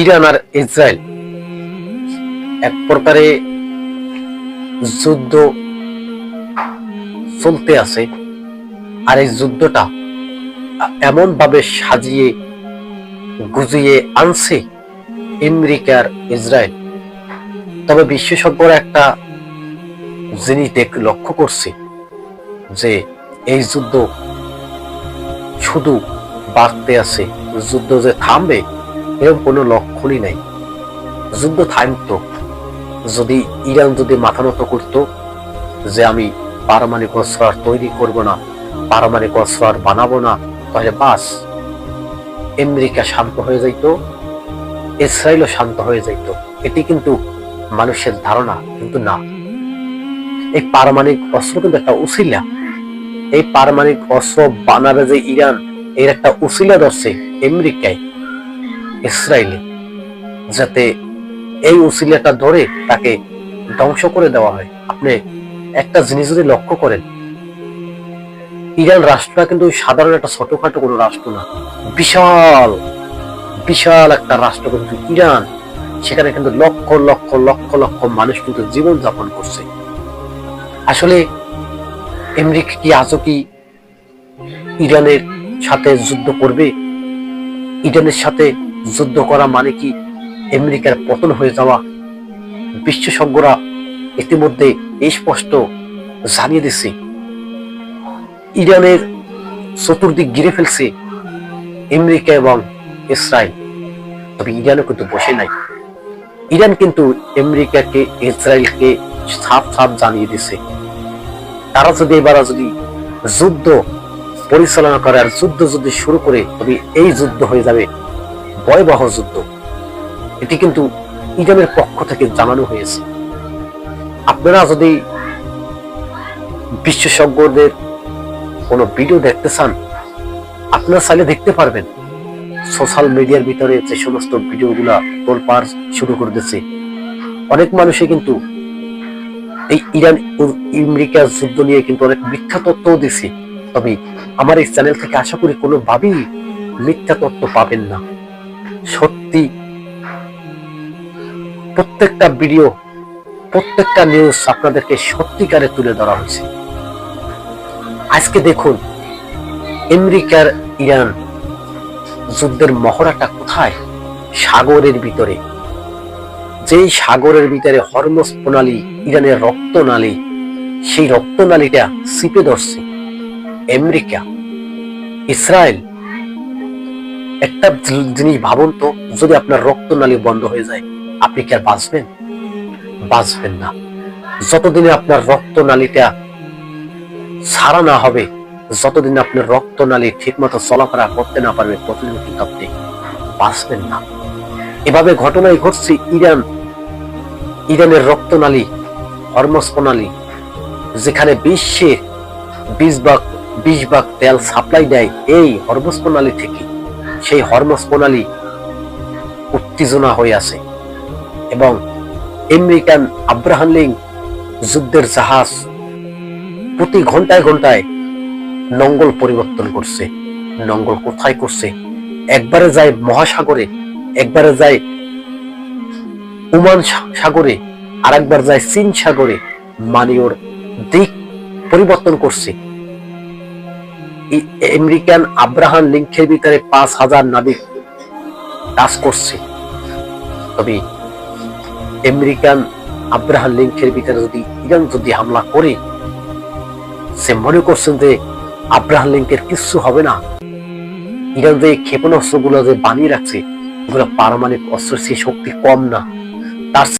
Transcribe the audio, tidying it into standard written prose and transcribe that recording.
Iran আর Israel এক প্রকারে যুদ্ধ চলতে আছে। আর এই যুদ্ধটা এমন ভাবে সাজিয়ে গুজিয়ে আনছে আমেরিকা আর ইসরায়েল। তবে বিশেষজ্ঞরা একটা জিনিস লক্ষ্য করছে যে এই যুদ্ধ শুধু বাড়তে আছে, যুদ্ধ যে থামবে এরকম কোনো লক্ষণই নাই। যুদ্ধ থামতো যদি ইরান যদি মাথা নত করতো যে আমি পারমাণবিক অস্ত্র আর তৈরি করবো না, পারমাণবিক অস্ত্র আর বানাবো না, তাহলে বাস আমেরিকা শান্ত হয়ে যাইত, ইসরায়েলও শান্ত হয়ে যাইত। এটি কিন্তু মানুষের ধারণা, কিন্তু না। এই পারমাণবিক অস্ত্র কিন্তু একটা উসিলা। এই পারমাণবিক অস্ত্র বানাবে যে ইরান, এর একটা উসিলা ধরছে আমেরিকায়, ইসরায়েলে, যাতে এই উসিলাটা ধরে তাকে ধ্বংস করে দেওয়া হয়। আপনি একটা জিনিস যদি লক্ষ্য করেন, ইরান রাষ্ট্রটা কিন্তু সাধারণ একটা ছোটখাটো কোনো রাষ্ট্র না, বিশাল বিশাল একটা রাষ্ট্র কিন্তু ইরান। সেখানে কিন্তু লক্ষ লক্ষ লক্ষ লক্ষ মানুষ কিন্তু জীবন যাপন করছে। আসলে আমেরিকা কি আজও কি ইরানের সাথে যুদ্ধ করবে? ইরানের সাথে যুদ্ধ করা মানে কি আমেরিকার পতন হয়ে যাওয়া? বিশেষজ্ঞরা ইতিমধ্যে স্পষ্ট জানিয়ে দিচ্ছে ইরানের চতুর্দিক ঘিরে ফেলছে আমেরিকা এবং ইসরায়েল। তবে ইরানও কিন্তু বসে নাই। ইরান কিন্তু আমেরিকাকে ইসরায়েলকে সাফ সাফ জানিয়ে দিছে তারা যদি এবার যদি যুদ্ধ পরিচালনা করে আর যুদ্ধ যদি শুরু করে, তবে এই যুদ্ধ হয়ে যাবে ভয়াবহ যুদ্ধ। এটি কিন্তু ইরানের পক্ষ থেকে জানানো হয়েছে। আপনারা যদি বিশেষজ্ঞদের কোন ভিডিও দেখতে চান, আপনারা চাইলে দেখতে পারবেন। সোশ্যাল মিডিয়ার ভিতরে যে সমস্ত ভিডিওগুলা তোলপাড় শুরু করে দিচ্ছে, অনেক মানুষে কিন্তু এই ইরান আমেরিকা যুদ্ধ নিয়ে কিন্তু অনেক মিথ্যা তথ্য দিচ্ছে। তবে আমার এই চ্যানেল থেকে আশা করি কোনোভাবেই মিথ্যা তথ্য পাবেন না। সত্যি প্রত্যেকটা ভিডিও, প্রত্যেকটা নিউজ আপনাদেরকে সত্যিকারে তুলে ধরা হয়েছে। আজকে দেখুন আমেরিকার ইরান যুদ্ধের মহড়াটা কোথায়? সাগরের ভিতরে। যেই সাগরের ভিতরে হরমুজ প্রণালী, ইরানের রক্তনালী, সেই রক্তনালীটা চিপে ধরছে আমেরিকা, ইসরায়েল। একটা জিনিস ভাবুন তো, যদি আপনার রক্তনালী বন্ধ হয়ে যায়, আপনি কি আর বাঁচবেন? বাঁচবেন না। যতদিনে আপনার রক্তনালীটা ছাড়া না হবে, যতদিন আপনার রক্তনালী ঠিক মতো চলাফেরা করতে না পারবে, ততদিন কিন্তু আপনি বাঁচবেন না। এভাবে ঘটনাই ঘটছে ইরানের রক্তনালী, হরমুজ প্রণালী, যেখানে বিশ্বে 20 ভাগ তেল সাপ্লাই দেয় এই হরমুজ প্রণালী থেকে। সেই হরমুজ প্রণালী উত্তেজনা হয়ে আছে এবং আমেরিকান আব্রাহাম লিঙ্কন যুদ্ধের জাহাজ প্রতি ঘন্টায় ঘন্টায় নঙ্গল পরিবর্তন করছে। নঙ্গল কোথায় করছে? একবারে যায় মহাসাগরে, একবারে যায় ওমান সাগরে, আর একবার যায় চীন সাগরে। মানে ওর দিক পরিবর্তন করছে। আমেরিকান আব্রাহাম লিঙ্কনের ভিতরে 5000 নাবিক কাজ করছে। তবে আমেরিকান আব্রাহাম লিঙ্কনের ভিতরে যদি ইরান যদি হামলা করে, সে মনে করছেন যে আব্রাহাম লিঙ্কের কিছু হবে না। ইরান যে ক্ষেপণাস্ত্র গুলো যে বানিয়ে রাখছে, এগুলো পারমাণবিক অস্ত্রের সেই শক্তি কম না। তার